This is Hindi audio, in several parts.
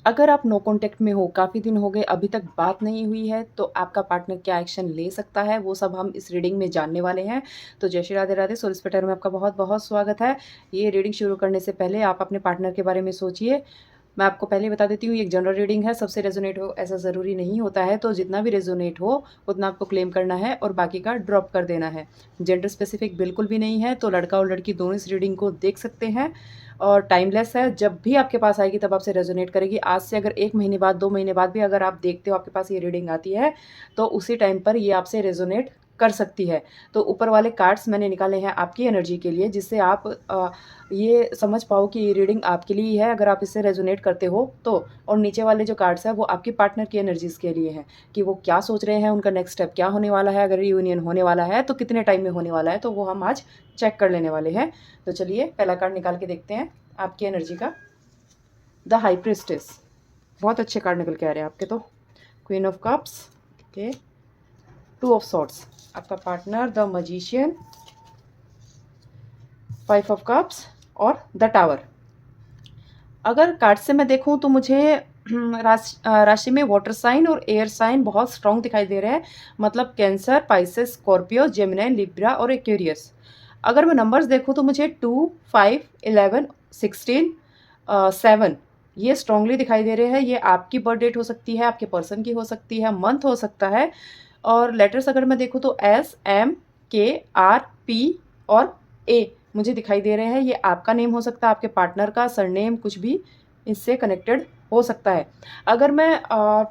अगर आप नो कॉन्टैक्ट में हो, काफ़ी दिन हो गए, अभी तक बात नहीं हुई है, तो आपका पार्टनर क्या एक्शन ले सकता है, वो सब हम इस रीडिंग में जानने वाले हैं। तो जय श्री राधे राधे, सोल स्पेक्टर में आपका बहुत-बहुत स्वागत है। ये रीडिंग शुरू करने से पहले आप अपने पार्टनर के बारे में सोचिए। मैं आपको पहले बता देती हूँ, ये एक जनरल रीडिंग है, सबसे रेजोनेट हो ऐसा ज़रूरी नहीं होता है। तो जितना भी रेजोनेट हो, उतना आपको क्लेम करना है और बाकी का ड्रॉप कर देना है। जेंडर स्पेसिफिक बिल्कुल भी नहीं है, तो लड़का और लड़की दोनों इस रीडिंग को देख सकते हैं और टाइमलेस है। जब भी आपके पास आएगी तब आपसे रेजोनेट करेगी। आज से अगर 1 महीने बाद, 2 महीने बाद भी अगर आप देखते हो आपके पास ये रीडिंग आती है, तो उसी टाइम पर ये आपसे रेजोनेट कर सकती है। तो ऊपर वाले कार्ड्स मैंने निकाले हैं आपकी एनर्जी के लिए, जिससे आप ये समझ पाओ कि ये रीडिंग आपके लिए ही है अगर आप इससे रेजोनेट करते हो तो। और नीचे वाले जो कार्ड्स हैं वो आपके पार्टनर की एनर्जीज़ के लिए हैं कि वो क्या सोच रहे हैं, उनका नेक्स्ट स्टेप क्या होने वाला है, अगर रियूनियन होने वाला है तो कितने टाइम में होने वाला है, तो वो हम आज चेक कर लेने वाले हैं। तो चलिए पहला कार्ड निकाल के देखते हैं आपकी एनर्जी का। द हाई प्रिस्टेस, बहुत अच्छे कार्ड निकल के आ रहे हैं आपके। तो queen of cups, okay, 2 of swords आपका partner, the magician, 5 of cups और द टावर। अगर कार्ड से मैं देखूं तो मुझे राशि में वाटर साइन और एयर साइन बहुत स्ट्रॉन्ग दिखाई दे रहे हैं, मतलब Cancer, Pisces, Scorpio, Gemini, Libra और एक्वेरियस। अगर मैं नंबर्स देखूं तो मुझे 2, 5, 11, 16, 7 ये स्ट्रांगली दिखाई दे रहे हैं। ये आपकी बर्थ डेट हो सकती है, आपके पर्सन की हो सकती है, मंथ हो सकता है। और लेटर्स अगर मैं देखूं तो एस, एम, के, आर, पी और ए मुझे दिखाई दे रहे हैं। ये आपका नेम हो सकता है, आपके पार्टनर का सरनेम, कुछ भी इससे कनेक्टेड हो सकता है। अगर मैं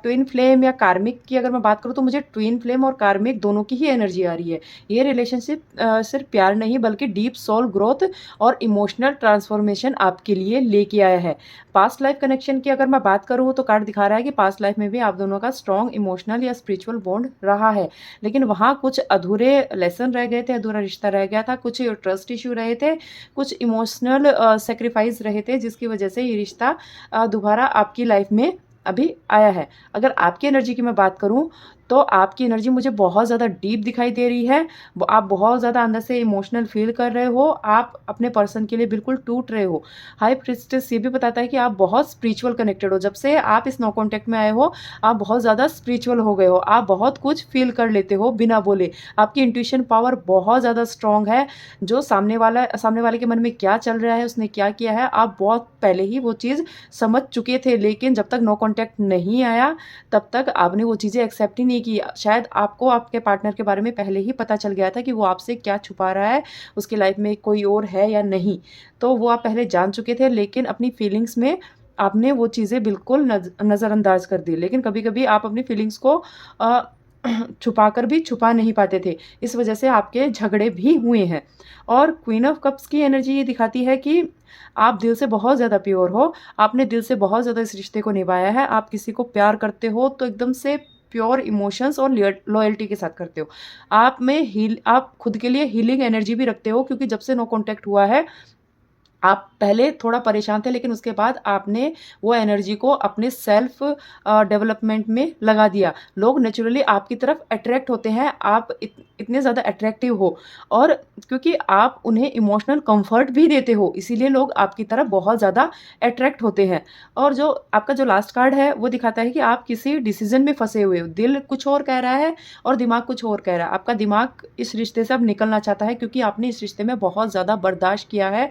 ट्विन फ्लेम या कार्मिक की अगर मैं बात करूँ तो मुझे ट्विन फ्लेम और कार्मिक दोनों की ही एनर्जी आ रही है। ये रिलेशनशिप सिर्फ प्यार नहीं बल्कि डीप सोल ग्रोथ और इमोशनल ट्रांसफॉर्मेशन आपके लिए लेके आया है। पास्ट लाइफ कनेक्शन की अगर मैं बात करूँ तो कार्ड दिखा रहा है कि पास्ट लाइफ में भी आप दोनों का स्ट्रॉन्ग इमोशनल या स्पिरिचुअल बॉन्ड रहा है, लेकिन वहाँ कुछ अधूरे लेसन रह गए थे, अधूरा रिश्ता रह गया था, कुछ ट्रस्ट इशू रहे थे, कुछ इमोशनल सेक्रीफाइस रहे थे, जिसकी वजह से ये रिश्ता दोबारा आपकी लाइफ में अभी आया है। अगर आपकी एनर्जी की मैं बात करूं तो आपकी एनर्जी मुझे बहुत ज़्यादा डीप दिखाई दे रही है। आप बहुत ज़्यादा अंदर से इमोशनल फील कर रहे हो, आप अपने पर्सन के लिए बिल्कुल टूट रहे हो। हाई प्रिस्टेस ये भी बताता है कि आप बहुत स्पिरिचुअल कनेक्टेड हो। जब से आप इस नो कॉन्टैक्ट में आए हो, आप बहुत ज़्यादा स्पिरिचुअल हो गए हो, आप बहुत कुछ फील कर लेते हो बिना बोले। आपकी इंट्यूशन पावर बहुत ज़्यादा स्ट्रॉन्ग है। जो सामने वाले के मन में क्या चल रहा है, उसने क्या किया है, आप बहुत पहले ही वो चीज़ समझ चुके थे, लेकिन जब तक नो कॉन्टैक्ट नहीं आया तब तक आपने वो चीज़ें एक्सेप्ट ही नहीं की। शायद आपको आपके पार्टनर के बारे में पहले ही पता चल गया था कि वो आपसे क्या छुपा रहा है, उसकी लाइफ में कोई और है या नहीं, तो वो आप पहले जान चुके थे, लेकिन अपनी फीलिंग्स में आपने वो चीज़ें बिल्कुल नज़रअंदाज कर दी। लेकिन कभी कभी आप अपनी फीलिंग्स को छुपा कर भी छुपा नहीं पाते थे, इस वजह से आपके झगड़े भी हुए हैं। और क्वीन ऑफ कप्स की एनर्जी ये दिखाती है कि आप दिल से बहुत ज़्यादा प्योर हो, आपने दिल से बहुत ज़्यादा इस रिश्ते को निभाया है। आप किसी को प्यार करते हो तो एकदम से प्योर इमोशंस और लॉयल्टी के साथ करते हो। आप खुद के लिए हीलिंग एनर्जी भी रखते हो, क्योंकि जब से नो कॉन्टैक्ट हुआ है आप पहले थोड़ा परेशान थे, लेकिन उसके बाद आपने वो एनर्जी को अपने सेल्फ डेवलपमेंट में लगा दिया। लोग नेचुरली आपकी तरफ अट्रैक्ट होते हैं, आप इतने ज़्यादा अट्रैक्टिव हो, और क्योंकि आप उन्हें इमोशनल कंफर्ट भी देते हो, इसीलिए लोग आपकी तरफ बहुत ज़्यादा अट्रैक्ट होते हैं। और जो आपका जो लास्ट कार्ड है वो दिखाता है कि आप किसी डिसीजन में फंसे हुए हो। दिल कुछ और कह रहा है और दिमाग कुछ और कह रहा है। आपका दिमाग इस रिश्ते से अब निकलना चाहता है, क्योंकि आपने इस रिश्ते में बहुत ज़्यादा बर्दाश्त किया है।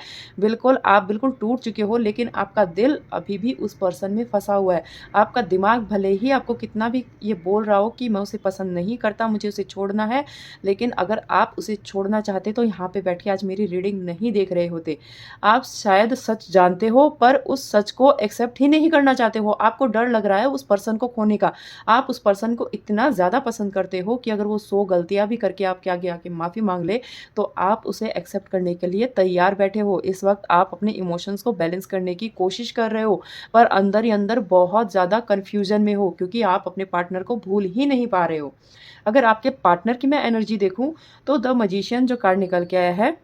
आप बिल्कुल टूट चुके हो, लेकिन आपका दिल अभी भी उस पर्सन में फंसा हुआ है। आपका दिमाग भले ही आपको कितना भी ये बोल रहा हो कि मैं उसे पसंद नहीं करता, मुझे उसे छोड़ना है, लेकिन अगर आप उसे छोड़ना चाहते तो यहाँ पे बैठ के आज मेरी रीडिंग नहीं देख रहे होते। आप शायद सच जानते हो पर उस सच को एक्सेप्ट ही नहीं करना चाहते हो। आपको डर लग रहा है उस पर्सन को खोने का। आप उस पर्सन को इतना ज़्यादा पसंद करते हो कि अगर वो 100 गलतियाँ भी करके आपके आगे आके माफ़ी मांग ले तो आप उसे एक्सेप्ट करने के लिए तैयार बैठे हो। इस वक्त आप अपने इमोशंस को बैलेंस करने की कोशिश कर रहे हो, पर अंदर ही अंदर बहुत ज़्यादा कन्फ्यूजन में हो, क्योंकि आप अपने पार्टनर को भूल ही नहीं पा रहे हो। अगर आपके पार्टनर की मैं एनर्जी देखूं तो द मजिशियन जो कार्ड निकल के आया है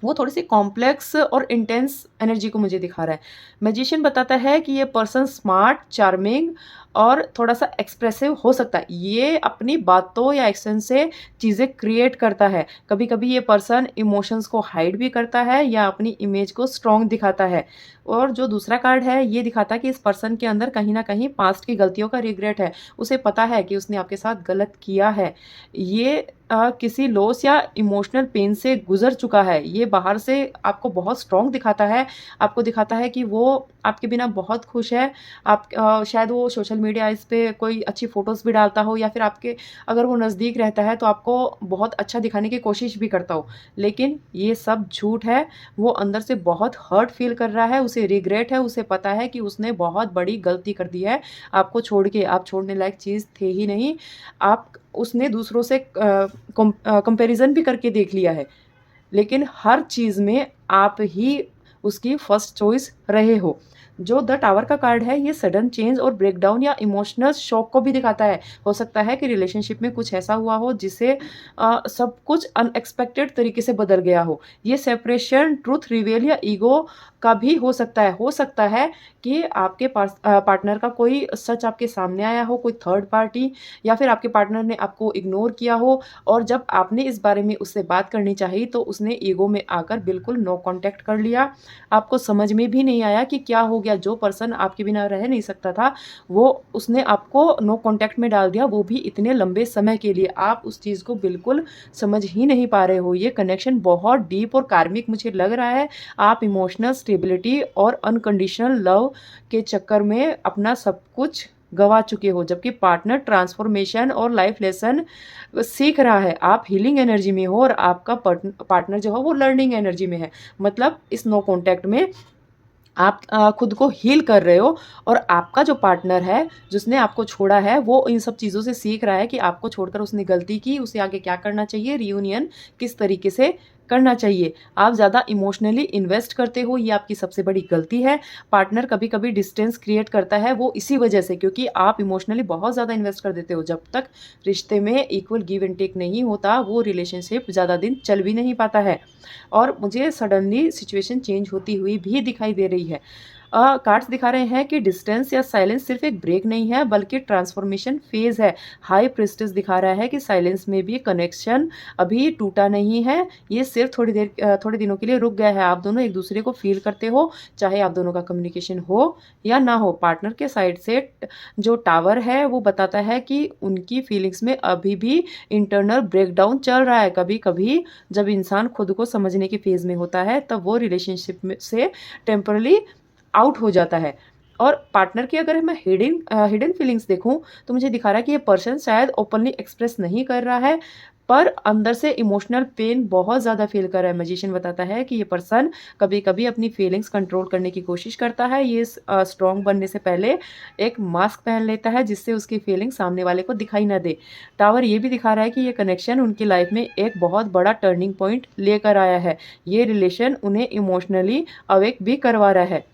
वो थोड़ी सी कॉम्प्लेक्स और इंटेंस एनर्जी को मुझे दिखा रहा है। मैजिशियन बताता है कि ये पर्सन स्मार्ट, चार्मिंग और थोड़ा-सा एक्सप्रेसिव हो सकता है। ये अपनी बातों या एक्शन से चीज़ें क्रिएट करता है। कभी-कभी ये पर्सन इमोशंस को हाइड भी करता है या अपनी इमेज को स्ट्रॉन्ग दिखाता है। और जो दूसरा कार्ड है, ये दिखाता है कि इस पर्सन के अंदर कहीं न कहीं पास्ट की गलतियों का रिग्रेट है। उसे पता है कि उसने आपके साथ गलत किया है। ये किसी लॉस या इमोशनल पेन से गुज़र चुका है। ये बाहर से आपको बहुत स्ट्रॉन्ग दिखाता है। आपको दिखाता है कि वो आपके बिना बहुत खुश है। आप शायद वो सोशल मीडिया इस पे कोई अच्छी फ़ोटोज़ भी डालता हो या फिर आपके अगर वो नज़दीक रहता है तो आपको बहुत अच्छा दिखाने की कोशिश भी करता हो। लेकिन ये सब झूठ है। वो अंदर से बहुत हर्ट फ़ील कर रहा है, उसे रिग्रेट है, उसे पता है कि उसने बहुत बड़ी गलती कर दी है आपको छोड़ के। आप छोड़ने लायक चीज़ थे ही नहीं। आप उसने दूसरों से कंपैरिज़न भी करके देख लिया है। लेकिन हर चीज़ में आप ही उसकी फर्स्ट चॉइस रहे हो। जो द टावर का कार्ड है, ये सडन चेंज और ब्रेकडाउन या इमोशनल शॉक को भी दिखाता है। हो सकता है कि रिलेशनशिप में कुछ ऐसा हुआ हो जिससे सब कुछ अनएक्सपेक्टेड तरीके से बदल गया हो। ये सेपरेशन, ट्रुथ रिवील या ईगो का भी हो सकता है। हो सकता है कि आपके पास पार्टनर का कोई सच आपके सामने आया हो, कोई थर्ड पार्टी, या फिर आपके पार्टनर ने आपको इग्नोर किया हो और जब आपने इस बारे में उससे बात करनी चाहिए तो उसने ईगो में आकर बिल्कुल नो कॉन्टैक्ट कर लिया। आपको समझ में भी नहीं आया कि क्या हो गया। जो पर्सन आपके बिना रह नहीं सकता था, वो उसने आपको नो कॉन्टैक्ट में डाल दिया, वो भी इतने लंबे समय के लिए। आप उस चीज़ को बिल्कुल समझ ही नहीं पा रहे हो। ये कनेक्शन बहुत डीप और कार्मिक मुझे लग रहा है। आप इमोशनल स्टेबिलिटी और अनकंडीशनल लव के चक्कर में अपना सब कुछ गँवा चुके हो, जबकि पार्टनर ट्रांसफॉर्मेशन और लाइफ लेसन सीख रहा है। आप हीलिंग एनर्जी में हो और आपका पार्टनर जो है वो लर्निंग एनर्जी में है। मतलब इस नो कॉन्टैक्ट में आप खुद को हील कर रहे हो और आपका जो पार्टनर है, जिसने आपको छोड़ा है, वो इन सब चीज़ों से सीख रहा है कि आपको छोड़कर उसने गलती की, उसे आगे क्या करना चाहिए, रियूनियन किस तरीके से करना चाहिए। आप ज़्यादा इमोशनली इन्वेस्ट करते हो, ये आपकी सबसे बड़ी गलती है। पार्टनर कभी-कभी डिस्टेंस क्रिएट करता है, वो इसी वजह से, क्योंकि आप इमोशनली बहुत ज़्यादा इन्वेस्ट कर देते हो। जब तक रिश्ते में इक्वल गिव एंड टेक नहीं होता, वो रिलेशनशिप ज़्यादा दिन चल भी नहीं पाता है। और मुझे सडनली सिचुएशन चेंज होती हुई भी दिखाई दे रही है। कार्ड्स दिखा रहे हैं कि डिस्टेंस या साइलेंस सिर्फ एक ब्रेक नहीं है, बल्कि ट्रांसफॉर्मेशन फेज़ है। हाई प्रीस्टेस दिखा रहा है कि साइलेंस में भी कनेक्शन अभी टूटा नहीं है, ये सिर्फ थोड़े दिनों के लिए रुक गया है। आप दोनों एक दूसरे को फ़ील करते हो, चाहे आप दोनों का कम्युनिकेशन हो या ना हो। पार्टनर के साइड से जो टावर है, वो बताता है कि उनकी फीलिंग्स में अभी भी इंटरनल ब्रेकडाउन चल रहा है। कभी-कभी जब इंसान खुद को समझने के फेज़ में होता है, तब वो रिलेशनशिप में से टेम्पररी आउट हो जाता है। और पार्टनर की अगर मैं हिडन फीलिंग्स देखूँ, तो मुझे दिखा रहा है कि ये पर्सन शायद ओपनली एक्सप्रेस नहीं कर रहा है, पर अंदर से इमोशनल पेन बहुत ज़्यादा फ़ील कर रहा है। मैजिशियन बताता है कि ये पर्सन कभी-कभी अपनी फीलिंग्स कंट्रोल करने की कोशिश करता है। ये स्ट्रॉन्ग बनने से पहले एक मास्क पहन लेता है, जिससे उसकी फीलिंग सामने वाले को दिखाई ना दे। टावर ये भी दिखा रहा है कि ये कनेक्शन उनकी लाइफ़ में एक बहुत बड़ा टर्निंग पॉइंट लेकर आया है। ये रिलेशन उन्हें इमोशनली अवेक भी करवा रहा है।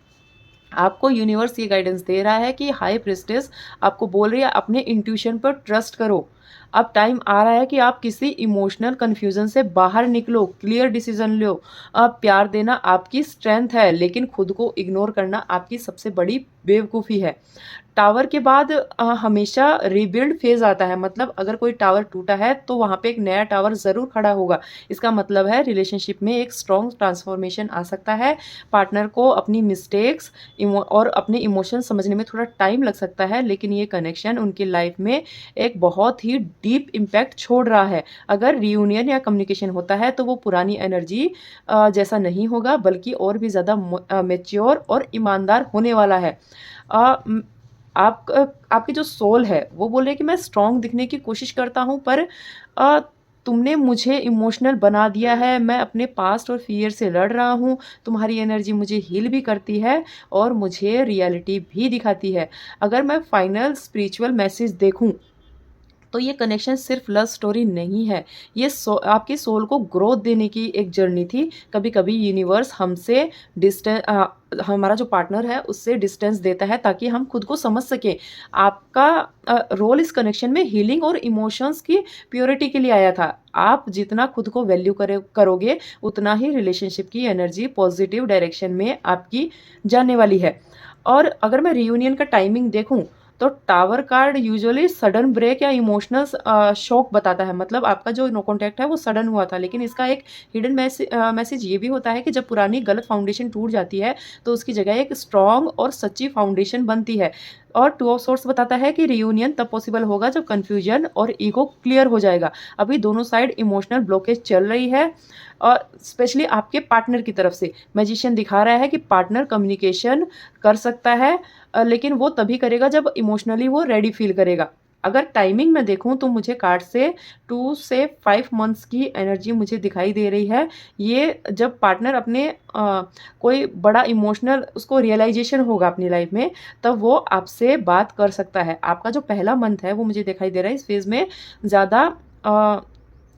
आपको यूनिवर्स ये गाइडेंस दे रहा है कि हाई प्रीस्टेस आपको बोल रही है अपने इंट्यूशन पर ट्रस्ट करो। अब टाइम आ रहा है कि आप किसी इमोशनल कन्फ्यूजन से बाहर निकलो, क्लियर डिसीजन लो। अब प्यार देना आपकी स्ट्रेंथ है, लेकिन खुद को इग्नोर करना आपकी सबसे बड़ी बेवकूफ़ी है। टावर के बाद हमेशा रीबिल्ड फेज़ आता है। मतलब अगर कोई टावर टूटा है तो वहाँ पे एक नया टावर ज़रूर खड़ा होगा। इसका मतलब है रिलेशनशिप में एक स्ट्रॉन्ग ट्रांसफॉर्मेशन आ सकता है। पार्टनर को अपनी मिस्टेक्स और अपने इमोशन समझने में थोड़ा टाइम लग सकता है, लेकिन ये कनेक्शन उनकी लाइफ में एक बहुत ही डीप इम्पैक्ट छोड़ रहा है। अगर रियूनियन या कम्युनिकेशन होता है तो वो पुरानी एनर्जी जैसा नहीं होगा, बल्कि और भी ज़्यादा मैच्योर और ईमानदार होने वाला है। आप आपकी जो सोल है, वो बोल रही है कि मैं स्ट्रॉन्ग दिखने की कोशिश करता हूँ, पर अ, तुमने मुझे इमोशनल बना दिया है। मैं अपने पास्ट और फ़ियर से लड़ रहा हूँ। तुम्हारी एनर्जी मुझे हील भी करती है और मुझे रियलिटी भी दिखाती है। अगर मैं फाइनल स्पिरिचुअल मैसेज देखूँ, तो ये कनेक्शन सिर्फ लव स्टोरी नहीं है। ये आपकी सोल को ग्रोथ देने की एक जर्नी थी। कभी-कभी यूनिवर्स हमसे हमारा जो पार्टनर है उससे डिस्टेंस देता है, ताकि हम खुद को समझ सकें। आपका रोल इस कनेक्शन में हीलिंग और इमोशंस की प्योरिटी के लिए आया था। आप जितना खुद को वैल्यू करोगे, उतना ही रिलेशनशिप की एनर्जी पॉजिटिव डायरेक्शन में आपकी जाने वाली है। और अगर मैं रियूनियन का टाइमिंग देखूँ, तो tower card usually sudden break या इमोशनल शॉक बताता है, मतलब आपका जो नो कॉन्टैक्ट है वो सडन हुआ था। लेकिन इसका एक हिडन मैसेज ये भी होता है कि जब पुरानी गलत फाउंडेशन टूट जाती है तो उसकी जगह एक स्ट्रॉन्ग और सच्ची फाउंडेशन बनती है। और टू ऑफ सोर्स बताता है कि रियूनियन तब पॉसिबल होगा जब कन्फ्यूजन और ईगो क्लियर हो जाएगा। अभी दोनों साइड इमोशनल ब्लॉकेज चल रही है, और स्पेशली आपके पार्टनर की तरफ से मैजिशियन दिखा रहा है कि पार्टनर कम्युनिकेशन कर सकता है, लेकिन वो तभी करेगा जब इमोशनली वो रेडी फील करेगा। अगर टाइमिंग में देखूं तो मुझे कार्ड से 2 से 5 मंथ्स की एनर्जी मुझे दिखाई दे रही है। ये जब पार्टनर अपने कोई बड़ा इमोशनल उसको रियलाइजेशन होगा अपनी लाइफ में, तब वो आपसे बात कर सकता है। आपका जो पहला मंथ है वो मुझे दिखाई दे रहा है इस फेज़ में ज़्यादा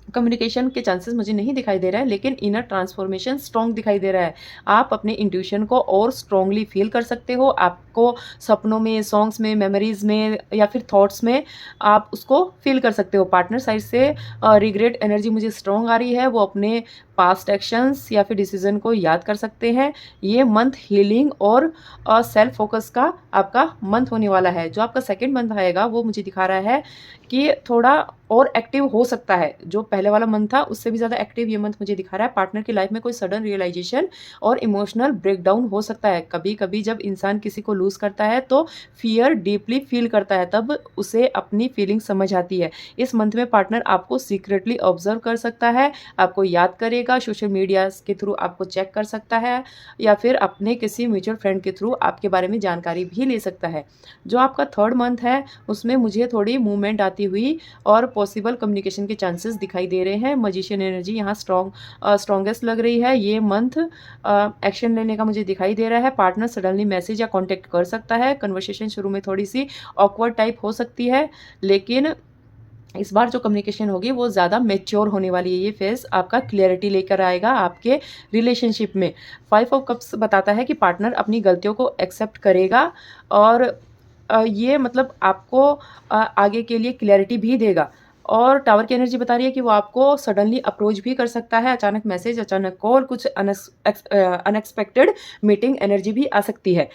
कम्युनिकेशन के चांसेस मुझे नहीं दिखाई दे रहा है, लेकिन इनर ट्रांसफॉर्मेशन स्ट्रॉन्ग दिखाई दे रहा है। आप अपने इंट्यूशन को और स्ट्रॉन्गली फील कर सकते हो। आपको सपनों में, सॉन्ग्स में, मेमोरीज में या फिर थॉट्स में आप उसको फील कर सकते हो। पार्टनर साइड से रिग्रेट एनर्जी मुझे स्ट्रॉन्ग आ रही है। वो अपने पास्ट एक्शंस या फिर डिसीजन को याद कर सकते हैं। ये मंथ हीलिंग और सेल्फ फोकस का आपका मंथ होने वाला है। जो आपका सेकंड मंथ आएगा वो मुझे दिखा रहा है कि थोड़ा और एक्टिव हो सकता है। जो पहले वाला मंथ था उससे भी ज़्यादा एक्टिव ये मंथ मुझे दिखा रहा है। पार्टनर की लाइफ में कोई सडन रियलाइजेशन और इमोशनल ब्रेकडाउन हो सकता है। कभी कभी जब इंसान किसी को लूज़ करता है तो फियर डीपली फील करता है, तब उसे अपनी फीलिंग समझ आती है। इस मंथ में पार्टनर आपको सीक्रेटली ऑब्जर्व कर सकता है, आपको याद करेगा, सोशल मीडिया के थ्रू आपको चेक कर सकता है, या फिर अपने किसी म्यूचुअल फ्रेंड के थ्रू आपके बारे में जानकारी भी ले सकता है। जो आपका थर्ड मंथ है उसमें मुझे थोड़ी मूवमेंट आती हुई और पॉसिबल कम्युनिकेशन के चांसेस दिखाई दे रहे हैं। मजिशियन एनर्जी यहाँ स्ट्रॉन्गेस्ट लग रही है। ये मंथ एक्शन लेने का मुझे दिखाई दे रहा है। पार्टनर सडनली मैसेज या कॉन्टेक्ट कर सकता है। कन्वर्सेशन शुरू में थोड़ी सी ऑकवर्ड टाइप हो सकती है, लेकिन इस बार जो कम्युनिकेशन होगी वो ज़्यादा मैच्योर होने वाली है। ये फेज़ आपका क्लियरिटी लेकर आएगा आपके रिलेशनशिप में। 5 ऑफ कप्स बताता है कि पार्टनर अपनी गलतियों को एक्सेप्ट करेगा, और ये मतलब आपको आगे के लिए क्लैरिटी भी देगा। और टावर की एनर्जी बता रही है कि वो आपको सडनली अप्रोच भी कर सकता है। अचानक मैसेज, अचानक कॉल, कुछ अनएक्सपेक्टेड मीटिंग एनर्जी भी आ सकती है।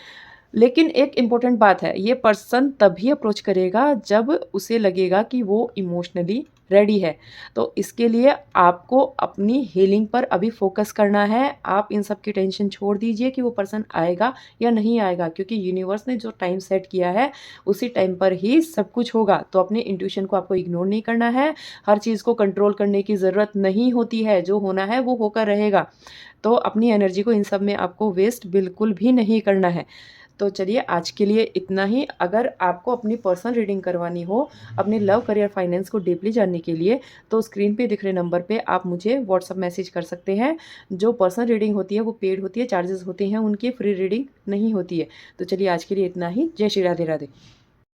लेकिन एक इम्पोर्टेंट बात है, ये पर्सन तभी अप्रोच करेगा जब उसे लगेगा कि वो इमोशनली रेडी है। तो इसके लिए आपको अपनी हीलिंग पर अभी फोकस करना है। आप इन सब की टेंशन छोड़ दीजिए कि वो पर्सन आएगा या नहीं आएगा, क्योंकि यूनिवर्स ने जो टाइम सेट किया है उसी टाइम पर ही सब कुछ होगा। तो अपने इंट्यूशन को आपको इग्नोर नहीं करना है। हर चीज़ को कंट्रोल करने की ज़रूरत नहीं होती है। जो होना है वो होकर रहेगा। तो अपनी एनर्जी को इन सब में आपको वेस्ट बिल्कुल भी नहीं करना है। तो चलिए आज के लिए इतना ही। अगर आपको अपनी पर्सनल रीडिंग करवानी हो अपने लव, करियर, फाइनेंस को डीपली जानने के लिए, तो स्क्रीन पे दिख रहे नंबर पे आप मुझे व्हाट्सअप मैसेज कर सकते हैं। जो पर्सनल रीडिंग होती है वो पेड होती है, चार्जेस होते हैं उनकी, फ्री रीडिंग नहीं होती है। तो चलिए आज के लिए इतना ही। जय श्री राधे राधे।